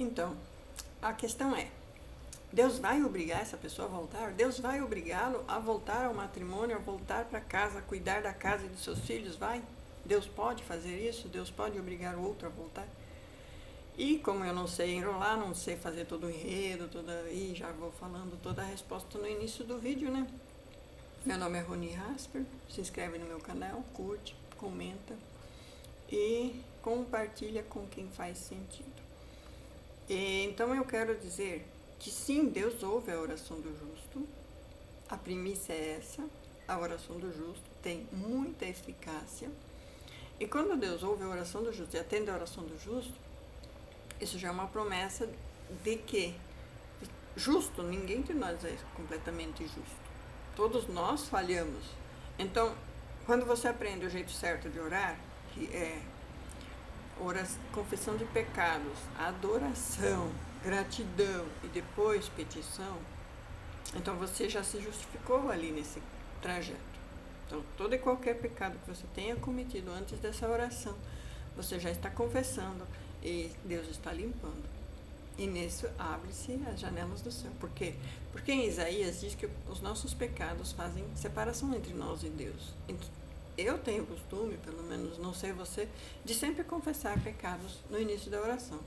Então, a questão é, Deus vai obrigar essa pessoa a voltar? Deus vai obrigá-lo a voltar ao matrimônio, a voltar para casa, a cuidar da casa e dos seus filhos? Vai? Deus pode fazer isso? Deus pode obrigar o outro a voltar? E como eu não sei enrolar, não sei fazer todo o enredo, e já vou falando toda a resposta no início do vídeo, né? Meu nome é Roni Rasper, se inscreve no meu canal, curte, comenta e compartilha com quem faz sentido. Então eu quero dizer que sim, Deus ouve a oração do justo, a primícia é essa, a oração do justo tem muita eficácia, e quando Deus ouve a oração do justo e atende a oração do justo, isso já é uma promessa de que justo, ninguém de nós é completamente justo, todos nós falhamos. Então, quando você aprende o jeito certo de orar, que é confissão de pecados, adoração, gratidão e depois petição, então você já se justificou ali nesse trajeto. Então, todo e qualquer pecado que você tenha cometido antes dessa oração, você já está confessando e Deus está limpando. E nisso abre-se as janelas do céu. Por quê? Porque em Isaías diz que os nossos pecados fazem separação entre nós e Deus. Eu tenho o costume, pelo menos não sei você, de sempre confessar pecados no início da oração.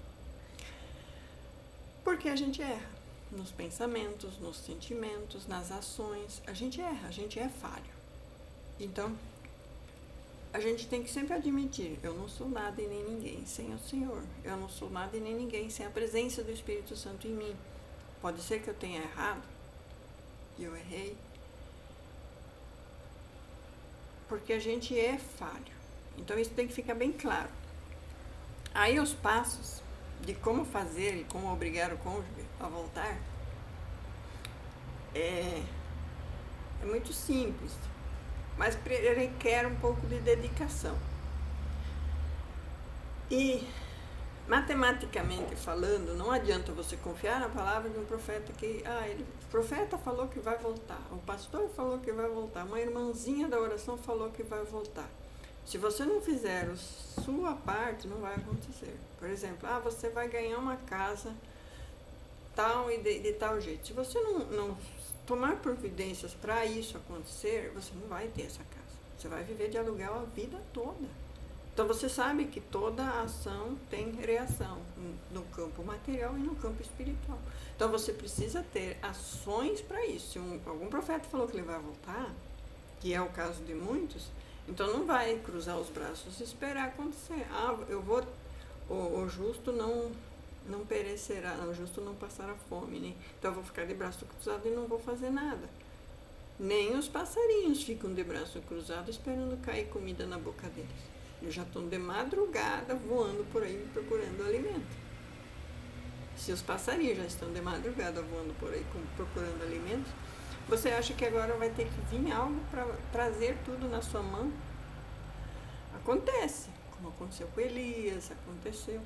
Porque a gente erra nos pensamentos, nos sentimentos, nas ações. A gente erra, a gente é falho. Então, a gente tem que sempre admitir, eu não sou nada e nem ninguém sem o Senhor. Eu não sou nada e nem ninguém sem a presença do Espírito Santo em mim. Pode ser que eu tenha errado, e eu errei, porque a gente é falho. Então isso tem que ficar bem claro. Aí os passos de como fazer e como obrigar o cônjuge a voltar é muito simples, mas requer um pouco de dedicação. E, matematicamente falando, não adianta você confiar na palavra de um profeta que, o profeta falou que vai voltar, o pastor falou que vai voltar, uma irmãzinha da oração falou que vai voltar. Se você não fizer a sua parte, não vai acontecer. Por exemplo, você vai ganhar uma casa tal e de tal jeito. Se você não tomar providências para isso acontecer, você não vai ter essa casa. Você vai viver de aluguel a vida toda. Então você sabe que toda ação tem reação no campo material e no campo espiritual. Então você precisa ter ações para isso. Se algum profeta falou que ele vai voltar, que é o caso de muitos, então não vai cruzar os braços e esperar acontecer. O justo não perecerá, o justo não passará fome, né? Então eu vou ficar de braço cruzado e não vou fazer nada. Nem os passarinhos ficam de braço cruzado esperando cair comida na boca deles. Eles já estão de madrugada voando por aí procurando alimento. Se os passarinhos já estão de madrugada voando por aí procurando alimentos, você acha que agora vai ter que vir algo para trazer tudo na sua mão? Acontece, como aconteceu com Elias, aconteceu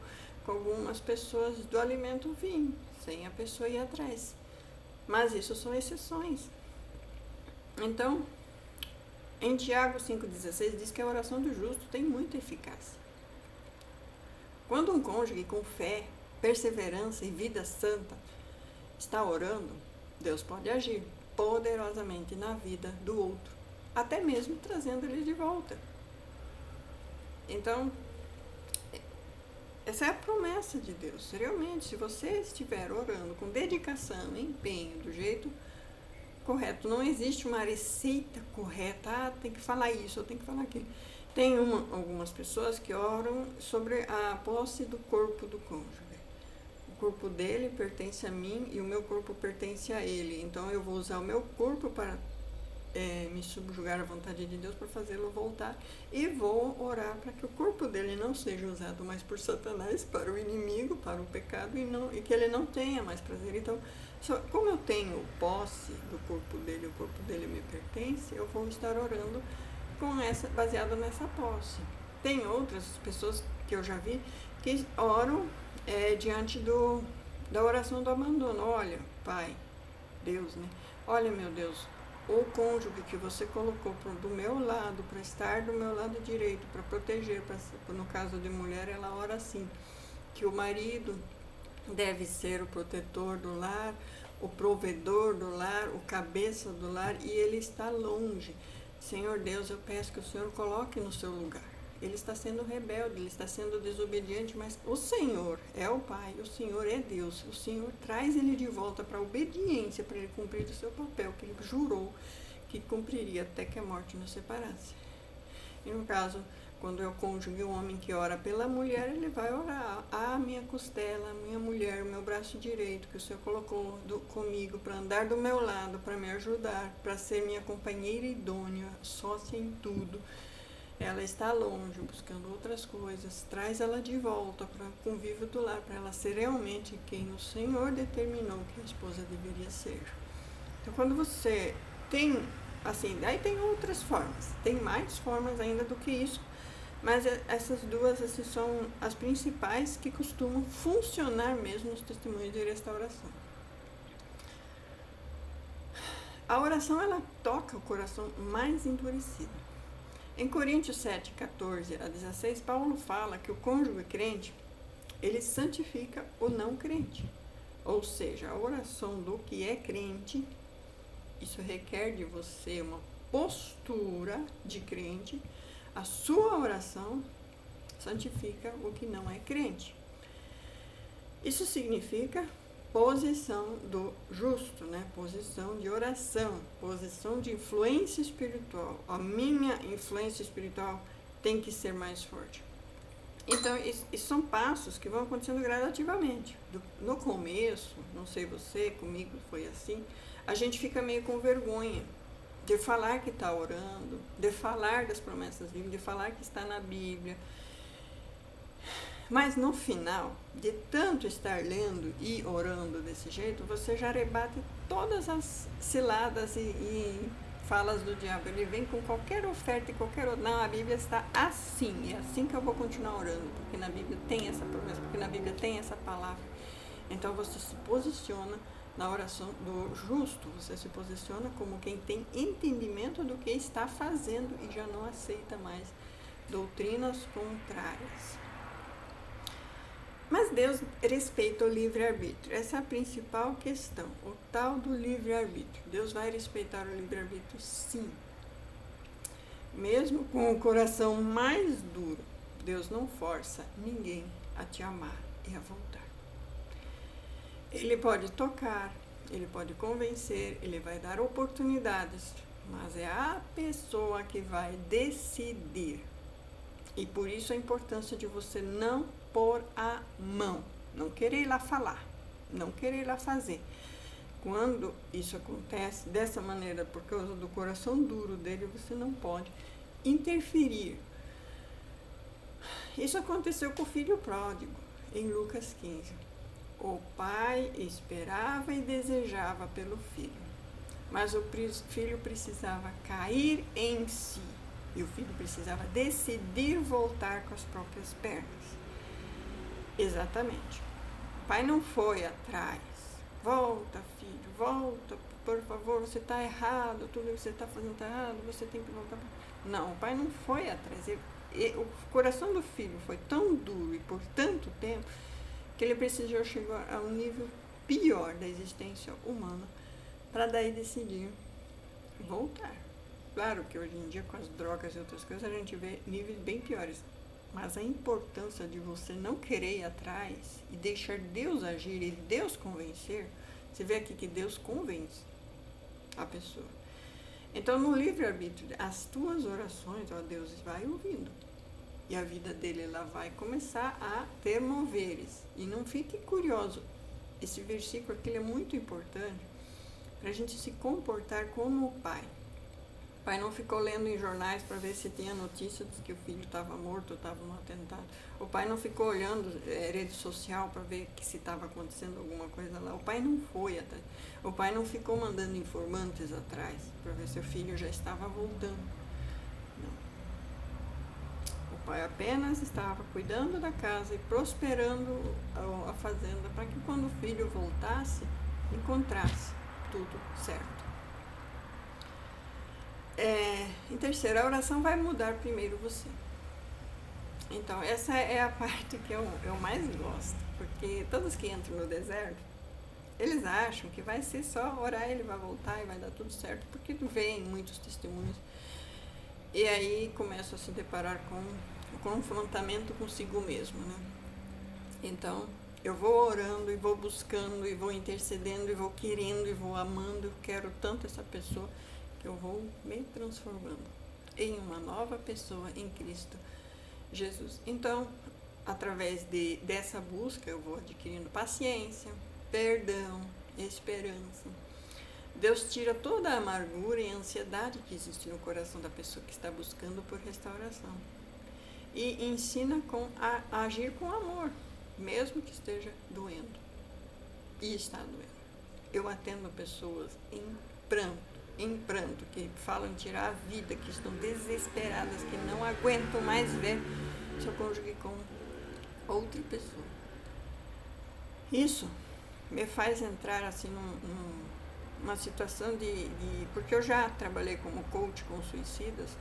com algumas pessoas do alimento vir, sem a pessoa ir atrás. Mas isso são exceções. Então, em Tiago 5,16 diz que a oração do justo tem muita eficácia. Quando um cônjuge com fé, perseverança e vida santa está orando, Deus pode agir poderosamente na vida do outro, até mesmo trazendo ele de volta. Então, essa é a promessa de Deus. Realmente, se você estiver orando com dedicação, empenho, do jeito correto, não existe uma receita correta, tem que falar isso, ou tem que falar aquilo. Tem algumas pessoas que oram sobre a posse do corpo do cônjuge. O corpo dele pertence a mim e o meu corpo pertence a ele. Então eu vou usar o meu corpo para me subjugar à vontade de Deus, para fazê-lo voltar, e vou orar para que o corpo dele não seja usado mais por Satanás, para o inimigo, para o pecado, e que ele não tenha mais prazer. Então, como eu tenho posse do corpo dele, o corpo dele me pertence, eu vou estar orando baseado nessa posse. Tem outras pessoas que eu já vi que oram diante da oração do abandono. Olha, Pai, Deus, né? Olha, meu Deus, o cônjuge que você colocou do meu lado, para estar do meu lado direito, para proteger, no caso de mulher, ela ora assim, que o marido deve ser o protetor do lar, o provedor do lar, o cabeça do lar, e ele está longe. Senhor Deus, eu peço que o Senhor coloque no seu lugar. Ele está sendo rebelde, ele está sendo desobediente, mas o Senhor é o Pai, o Senhor é Deus. O Senhor traz ele de volta para a obediência, para ele cumprir o seu papel, que ele jurou que cumpriria até que a morte nos separasse. E no caso, quando é o cônjuge, o homem que ora pela mulher, ele vai orar. Ah, minha costela, minha mulher, meu braço direito, que o Senhor colocou comigo para andar do meu lado, para me ajudar, para ser minha companheira idônea, sócia em tudo. Ela está longe, buscando outras coisas. Traz ela de volta para o convívio do lar, para ela ser realmente quem o Senhor determinou que a esposa deveria ser. Então, quando você tem, assim, daí tem outras formas. Tem mais formas ainda do que isso. Mas essas duas assim, são as principais que costumam funcionar mesmo nos testemunhos de restauração. A oração, ela toca o coração mais endurecido. Em Coríntios 7, 14 a 16, Paulo fala que o cônjuge crente, ele santifica o não crente. Ou seja, a oração do que é crente, isso requer de você uma postura de crente. A sua oração santifica o que não é crente. Isso significa posição do justo, né? Posição de oração, posição de influência espiritual. A minha influência espiritual tem que ser mais forte. Então, isso são passos que vão acontecendo gradativamente. No começo, não sei você, comigo foi assim, a gente fica meio com vergonha de falar que está orando, de falar das promessas bíblicas, de falar que está na Bíblia. Mas no final, de tanto estar lendo e orando desse jeito, você já rebate todas as ciladas e falas do diabo. Ele vem com qualquer oferta e qualquer outra. Não, a Bíblia está assim, é assim que eu vou continuar orando, porque na Bíblia tem essa promessa, porque na Bíblia tem essa palavra. Então você se posiciona na oração do justo, você se posiciona como quem tem entendimento do que está fazendo e já não aceita mais doutrinas contrárias. Mas Deus respeita o livre-arbítrio. Essa é a principal questão, o tal do livre-arbítrio. Deus vai respeitar o livre-arbítrio, sim. Mesmo com o coração mais duro, Deus não força ninguém a te amar e a voltar. Ele pode tocar, ele pode convencer, ele vai dar oportunidades, mas é a pessoa que vai decidir. E por isso a importância de você não pôr a mão, não querer ir lá falar, não querer ir lá fazer. Quando isso acontece dessa maneira, por causa do coração duro dele, você não pode interferir. Isso aconteceu com o filho pródigo, em Lucas 15. O pai esperava e desejava pelo filho, mas o filho precisava cair em si. E o filho precisava decidir voltar com as próprias pernas. Exatamente. O pai não foi atrás. Volta, filho, volta, por favor, você está errado, tudo que você está fazendo está errado, você tem que voltar. Não, o pai não foi atrás. O coração do filho foi tão duro e por tanto tempo que ele precisou chegar a um nível pior da existência humana para daí decidir voltar. Claro que hoje em dia, com as drogas e outras coisas, a gente vê níveis bem piores. Mas a importância de você não querer ir atrás e deixar Deus agir e Deus convencer, você vê aqui que Deus convence a pessoa. Então, no livre-arbítrio, as tuas orações, ó, Deus vai ouvindo. E a vida dele, ela vai começar a ter moveres. E não fique curioso. Esse versículo aqui é muito importante para a gente se comportar como o pai. O pai não ficou lendo em jornais para ver se tinha notícia de que o filho estava morto ou estava no atentado. O pai não ficou olhando rede social para ver se estava acontecendo alguma coisa lá. O pai não foi atrás. O pai não ficou mandando informantes atrás para ver se o filho já estava voltando. Não. O pai apenas estava cuidando da casa e prosperando a fazenda para que quando o filho voltasse, encontrasse tudo certo. Em terceiro, a oração vai mudar primeiro você. Então, essa é a parte que eu mais gosto, porque todos que entram no deserto, eles acham que vai ser só orar, ele vai voltar e vai dar tudo certo, porque veem muitos testemunhos. E aí começam a se deparar com o confrontamento consigo mesmo, né? Então, eu vou orando e vou buscando e vou intercedendo e vou querendo e vou amando, eu quero tanto essa pessoa que eu vou me transformando em uma nova pessoa em Cristo Jesus. Então, através dessa busca, eu vou adquirindo paciência, perdão, esperança. Deus tira toda a amargura e a ansiedade que existe no coração da pessoa que está buscando por restauração. E ensina a agir com amor, mesmo que esteja doendo. E está doendo. Eu atendo pessoas em pranto, que falam em tirar a vida, que estão desesperadas, que não aguentam mais ver seu cônjuge com outra pessoa. Isso me faz entrar assim numa situação porque eu já trabalhei como coach com suicidas,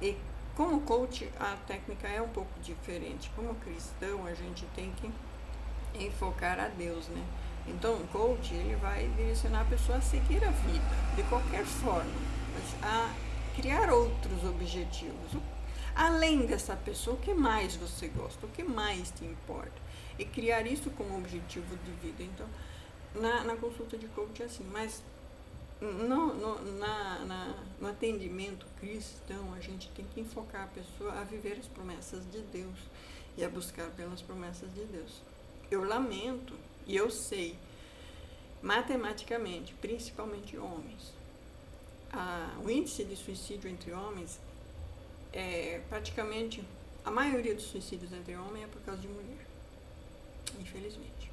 e como coach a técnica é um pouco diferente. Como cristão, a gente tem que enfocar a Deus, né? Então, o coach, ele vai direcionar a pessoa a seguir a vida, de qualquer forma, mas a criar outros objetivos. Além dessa pessoa, o que mais você gosta? O que mais te importa? E criar isso como objetivo de vida. Então, na consulta de coach é assim, mas no atendimento cristão, a gente tem que enfocar a pessoa a viver as promessas de Deus e a buscar pelas promessas de Deus. Eu lamento, e eu sei, matematicamente, principalmente homens, o índice de suicídio entre homens é praticamente, a maioria dos suicídios entre homens é por causa de mulher, infelizmente.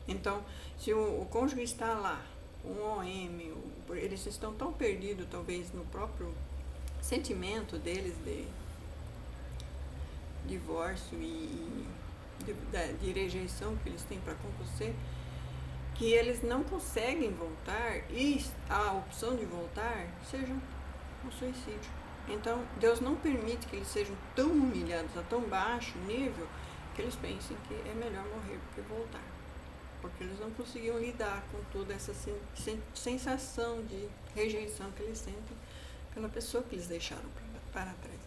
Então, se o cônjuge está lá, um OM, eles estão tão perdidos, talvez, no próprio sentimento deles de divórcio e de rejeição que eles têm para com você, que eles não conseguem voltar, e a opção de voltar seja o suicídio. Então, Deus não permite que eles sejam tão humilhados a tão baixo nível que eles pensem que é melhor morrer do que voltar. Porque eles não conseguiam lidar com toda essa sensação de rejeição que eles sentem pela pessoa que eles deixaram para trás.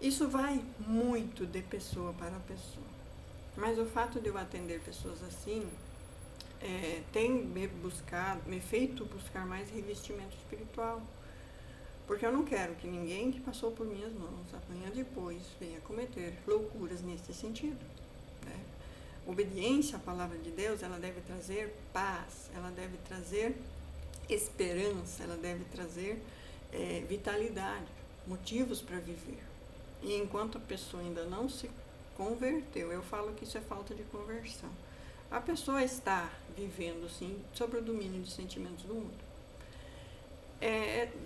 Isso vai muito de pessoa para pessoa. Mas o fato de eu atender pessoas assim tem me feito buscar mais revestimento espiritual. Porque eu não quero que ninguém que passou por minhas mãos amanhã depois venha cometer loucuras nesse sentido, né? Obediência à palavra de Deus, ela deve trazer paz, ela deve trazer esperança, ela deve trazer vitalidade, motivos para viver. E enquanto a pessoa ainda não se converteu, eu falo que isso é falta de conversão. A pessoa está vivendo, sim, sob o domínio de sentimentos do mundo.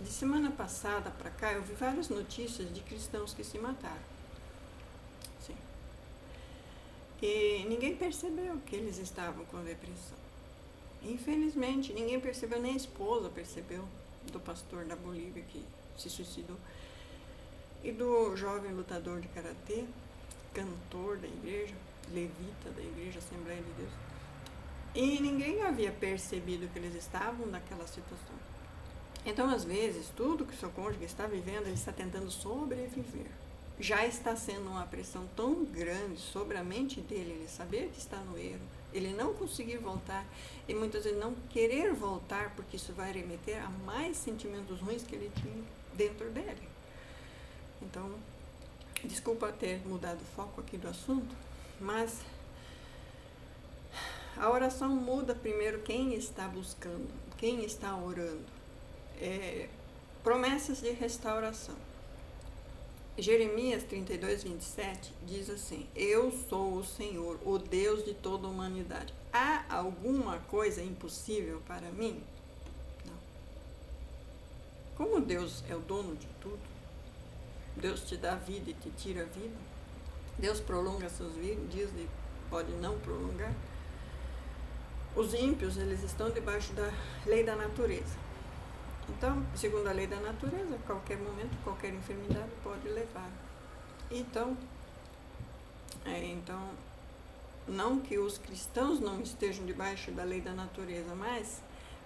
De semana passada para cá, eu vi várias notícias de cristãos que se mataram. Sim. E ninguém percebeu que eles estavam com depressão. Infelizmente, ninguém percebeu, nem a esposa percebeu, do pastor da Bolívia que se suicidou, e do jovem lutador de karatê, cantor da igreja, levita da igreja Assembleia de Deus. E ninguém havia percebido que eles estavam naquela situação. Então, às vezes, tudo que o seu cônjuge está vivendo, ele está tentando sobreviver. Já está sendo uma pressão tão grande sobre a mente dele, ele saber que está no erro, ele não conseguir voltar, e muitas vezes não querer voltar, porque isso vai remeter a mais sentimentos ruins que ele tinha dentro dele. Então, desculpa ter mudado o foco aqui do assunto, mas a oração muda primeiro quem está buscando, quem está orando. Promessas de restauração. Jeremias 32, 27 diz assim: eu sou o Senhor, o Deus de toda a humanidade. Há alguma coisa impossível para mim? Não. Como Deus é o dono de tudo, Deus te dá vida e te tira a vida, Deus prolonga seus dias e pode não prolongar. Os ímpios, eles estão debaixo da lei da natureza. Então, segundo a lei da natureza, a qualquer momento, qualquer enfermidade pode levar Então, não que os cristãos não estejam debaixo da lei da natureza, mas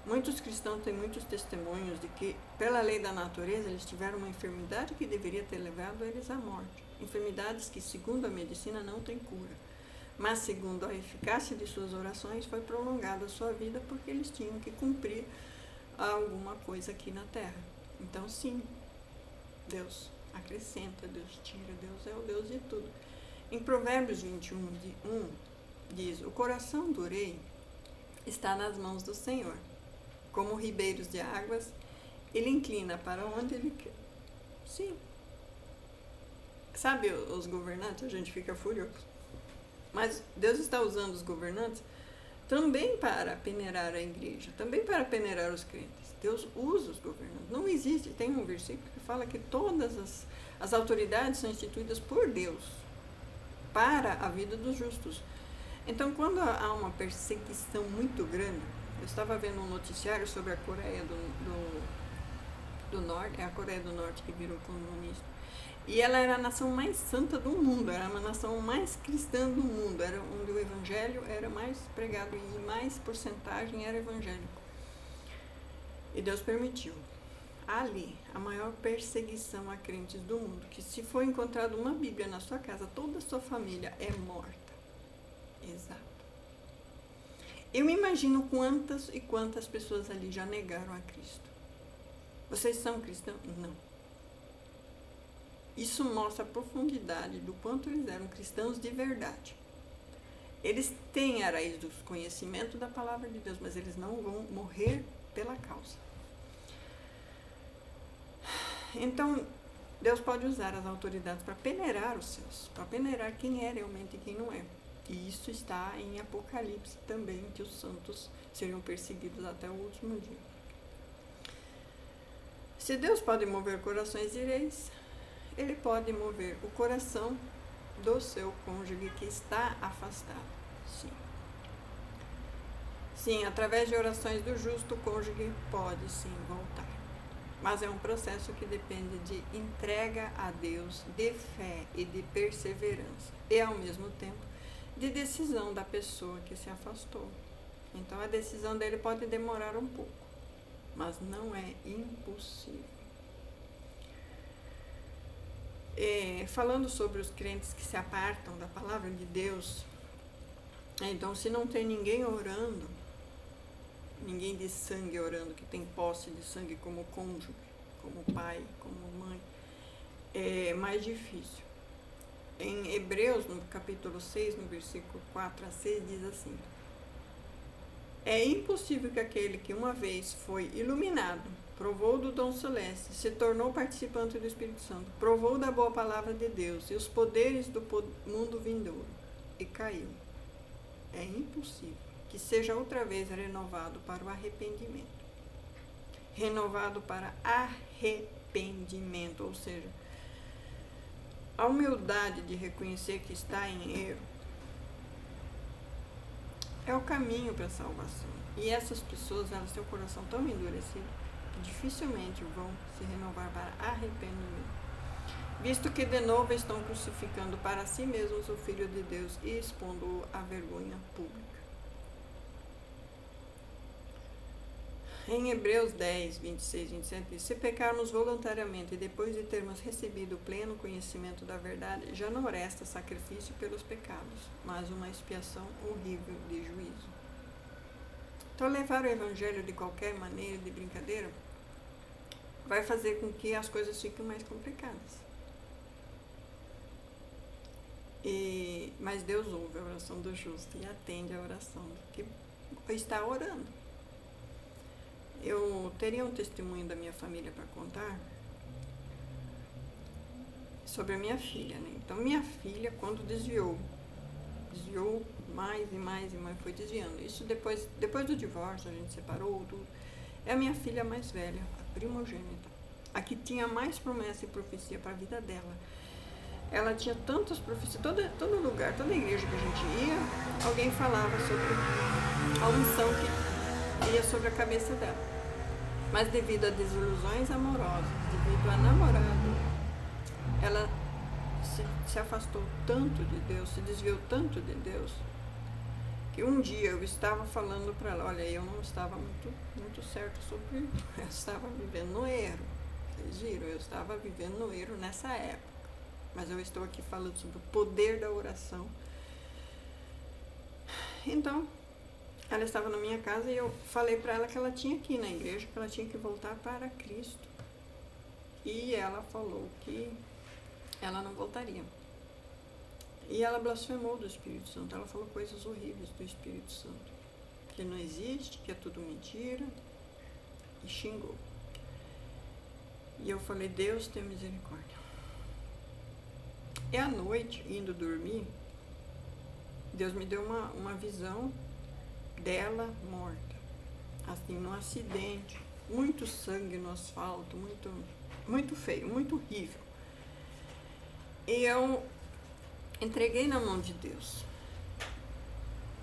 muitos cristãos têm muitos testemunhos de que, pela lei da natureza, eles tiveram uma enfermidade que deveria ter levado eles à morte. Enfermidades que, segundo a medicina, não têm cura. Mas, segundo a eficácia de suas orações, foi prolongada a sua vida porque eles tinham que cumprir alguma coisa aqui na terra. Então, sim, Deus acrescenta, Deus tira, Deus é o Deus de tudo. Em Provérbios 21, diz: o coração do rei está nas mãos do Senhor. Como ribeiros de águas, ele inclina para onde ele quer. Sim. Sabe, os governantes, a gente fica furioso. Mas Deus está usando os governantes também para peneirar a igreja, também para peneirar os crentes. Deus usa os governantes. Não existe, tem um versículo que fala que todas as autoridades são instituídas por Deus para a vida dos justos. Então, quando há uma perseguição muito grande, eu estava vendo um noticiário sobre a Coreia do Norte, é a Coreia do Norte que virou comunista, e ela era a nação mais santa do mundo, era uma nação mais cristã do mundo, era onde o evangelho era mais pregado e mais porcentagem era evangélico. E Deus permitiu. Ali, a maior perseguição a crentes do mundo, que se for encontrado uma Bíblia na sua casa, toda a sua família é morta. Exato. Eu me imagino quantas e quantas pessoas ali já negaram a Cristo. Vocês são cristãos? Não. Isso mostra a profundidade do quanto eles eram cristãos de verdade. Eles têm a raiz do conhecimento da palavra de Deus, mas eles não vão morrer pela causa. Então, Deus pode usar as autoridades para peneirar os seus, para peneirar quem é realmente e quem não é. E isso está em Apocalipse também, que os santos seriam perseguidos até o último dia. Se Deus pode mover corações de reis, Ele pode mover o coração do seu cônjuge que está afastado. Sim. Sim, através de orações do justo, o cônjuge pode sim voltar. Mas é um processo que depende de entrega a Deus, de fé e de perseverança. E, ao mesmo tempo, de decisão da pessoa que se afastou. Então, a decisão dele pode demorar um pouco, mas não é impossível. Falando sobre os crentes que se apartam da palavra de Deus, então, se não tem ninguém orando, ninguém de sangue orando, que tem posse de sangue como cônjuge, como pai, como mãe, é mais difícil. Em Hebreus, no capítulo 6, no versículo 4 a 6, diz assim: é impossível que aquele que uma vez foi iluminado, provou do dom celeste, se tornou participante do Espírito Santo, provou da boa palavra de Deus e os poderes do mundo vindouro, e caiu. É impossível que seja outra vez renovado para o arrependimento. Renovado para arrependimento, ou seja, a humildade de reconhecer que está em erro é o caminho para a salvação. E essas pessoas, elas têm o coração tão endurecido que dificilmente vão se renovar para arrependimento, visto que de novo estão crucificando para si mesmos o Filho de Deus e expondo-o à vergonha pública. Em Hebreus 10, 26, 27, diz: se pecarmos voluntariamente e depois de termos recebido o pleno conhecimento da verdade, já não resta sacrifício pelos pecados, mas uma expiação horrível de juízo. Então, levar o evangelho de qualquer maneira, de brincadeira, vai fazer com que as coisas fiquem mais complicadas. Mas Deus ouve a oração do justo e atende a oração do que está orando. Eu teria um testemunho da minha família para contar sobre a minha filha, né? Então, minha filha, quando desviou mais e mais e mais, foi desviando. Isso depois do divórcio, a gente separou tudo. É a minha filha mais velha, a primogênita, a que tinha mais promessa e profecia para a vida dela. Ela tinha tantas profecias, todo lugar, toda igreja que a gente ia, alguém falava sobre a unção que ia sobre a cabeça dela. Mas devido a desilusões amorosas, devido a namorado, ela se afastou tanto de Deus, se desviou tanto de Deus, que um dia eu estava falando para ela, olha, eu não estava muito certo sobre isso, eu estava vivendo no erro, vocês viram, eu estava vivendo no erro nessa época, mas eu estou aqui falando sobre o poder da oração. Então, ela estava na minha casa e eu falei para ela que ela tinha que ir na igreja, que ela tinha que voltar para Cristo. E ela falou que ela não voltaria. E ela blasfemou do Espírito Santo, ela falou coisas horríveis do Espírito Santo, que não existe, que é tudo mentira, e xingou. E eu falei, Deus tem misericórdia. E à noite, indo dormir, Deus me deu uma visão dela morta, assim, num acidente, muito sangue no asfalto, muito feio, muito horrível. E eu entreguei na mão de Deus.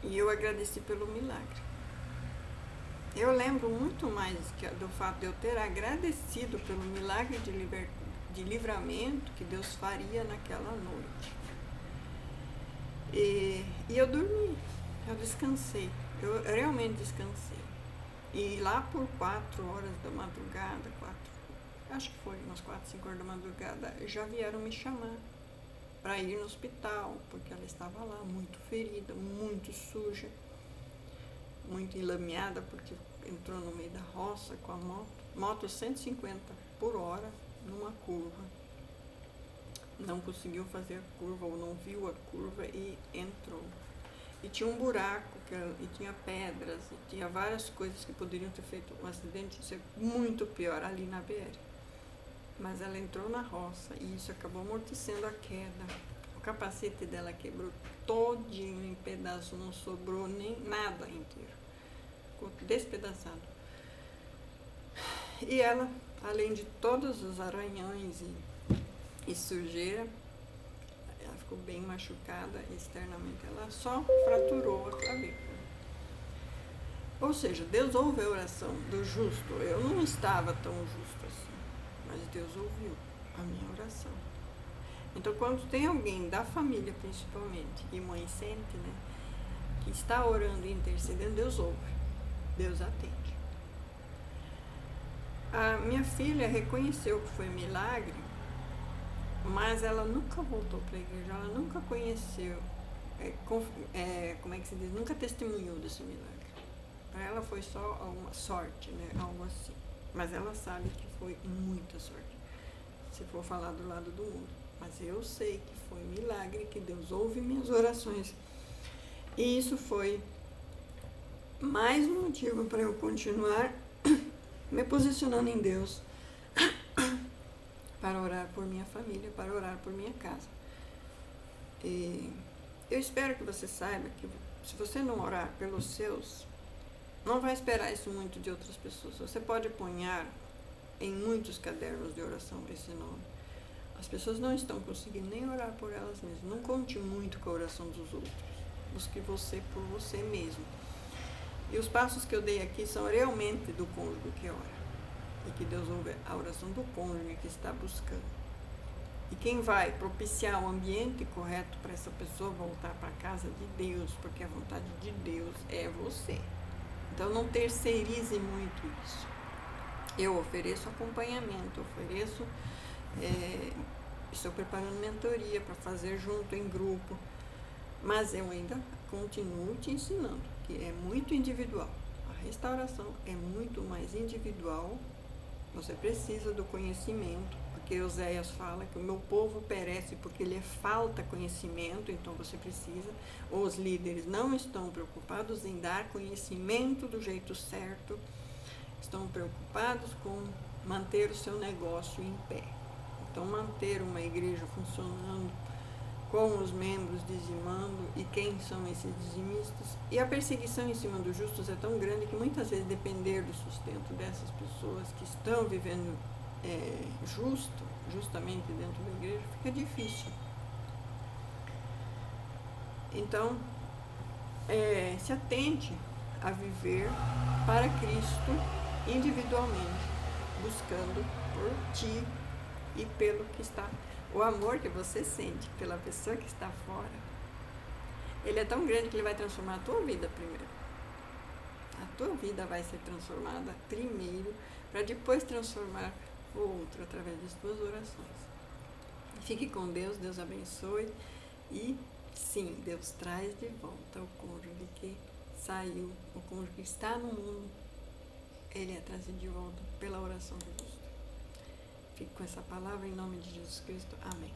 E eu agradeci pelo milagre. Eu lembro muito mais do fato de eu ter agradecido pelo milagre de livramento que Deus faria naquela noite. E eu dormi, eu descansei, eu realmente descansei. E lá por 4 horas da madrugada, acho que foi umas 4, 5 horas da madrugada, já vieram me chamar para ir no hospital, porque ela estava lá muito ferida, muito suja, muito enlameada, porque entrou no meio da roça com a moto 150 por hora numa curva. Não conseguiu fazer a curva ou não viu a curva e entrou. E tinha um buraco, e tinha pedras, e tinha várias coisas que poderiam ter feito um acidente ser muito pior ali na BR. Mas ela entrou na roça e isso acabou amortecendo a queda. O capacete dela quebrou todinho em pedaços, não sobrou nem nada inteiro. Ficou despedaçado. E ela, além de todos os arranhões e sujeira, ela ficou bem machucada externamente, ela só fraturou a clavícula. Ou seja, Deus ouve a oração do justo. Eu não estava tão justo assim, mas Deus ouviu a minha oração. Então, quando tem alguém da família, principalmente, e mãe sente, né, que está orando e intercedendo, Deus ouve, Deus atende. A minha filha reconheceu que foi milagre, mas ela nunca voltou para a igreja, ela nunca conheceu, como é que se diz, nunca testemunhou desse milagre. Para ela foi só uma sorte, né, algo assim. Mas ela sabe que foi muita sorte, se for falar do lado do mundo. Mas eu sei que foi milagre, que Deus ouve minhas orações. E isso foi mais um motivo para eu continuar me posicionando em Deus, para orar por minha família, para orar por minha casa. E eu espero que você saiba que se você não orar pelos seus, não vai esperar isso muito de outras pessoas. Você pode apunhar em muitos cadernos de oração esse nome. As pessoas não estão conseguindo nem orar por elas mesmas. Não conte muito com a oração dos outros. Busque você por você mesmo. E os passos que eu dei aqui são realmente do cônjuge que ora. E que Deus ouve a oração do cônjuge que está buscando. E quem vai propiciar o ambiente correto para essa pessoa voltar para a casa de Deus, porque a vontade de Deus é você. Então não terceirize muito isso. Eu ofereço acompanhamento, estou preparando mentoria para fazer junto em grupo, mas eu ainda continuo te ensinando, que é muito individual. A restauração é muito mais individual. Você precisa do conhecimento, porque Oséias fala que o meu povo perece porque lhe falta conhecimento, então você precisa. Os líderes não estão preocupados em dar conhecimento do jeito certo, estão preocupados com manter o seu negócio em pé. Então, manter uma igreja funcionando, com os membros dizimando, e quem são esses dizimistas. E a perseguição em cima dos justos é tão grande que muitas vezes depender do sustento dessas pessoas que estão vivendo justamente dentro da igreja, fica difícil. Então, se atente a viver para Cristo individualmente, buscando por ti e pelo que está O amor que você sente pela pessoa que está fora, ele é tão grande que ele vai transformar a tua vida primeiro. A tua vida vai ser transformada primeiro, para depois transformar o outro através das tuas orações. Fique com Deus, Deus abençoe. E sim, Deus traz de volta o cônjuge que saiu, o cônjuge que está no mundo, ele é trazido de volta pela oração do justo. Fique com essa palavra em nome de Jesus Cristo. Amém.